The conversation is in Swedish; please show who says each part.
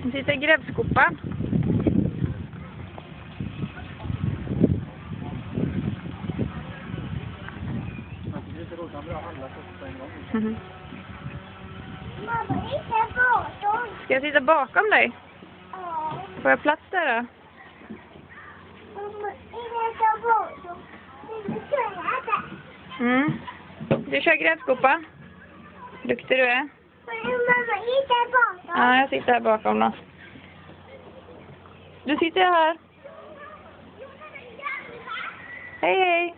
Speaker 1: Nu sitter i grävskopan. Ska jag sitta bakom dig? Får jag plats där då? Du kör grävskopa. Duktig du är. Ja, jag sitter här bakom då. Du sitter här. Hej hej.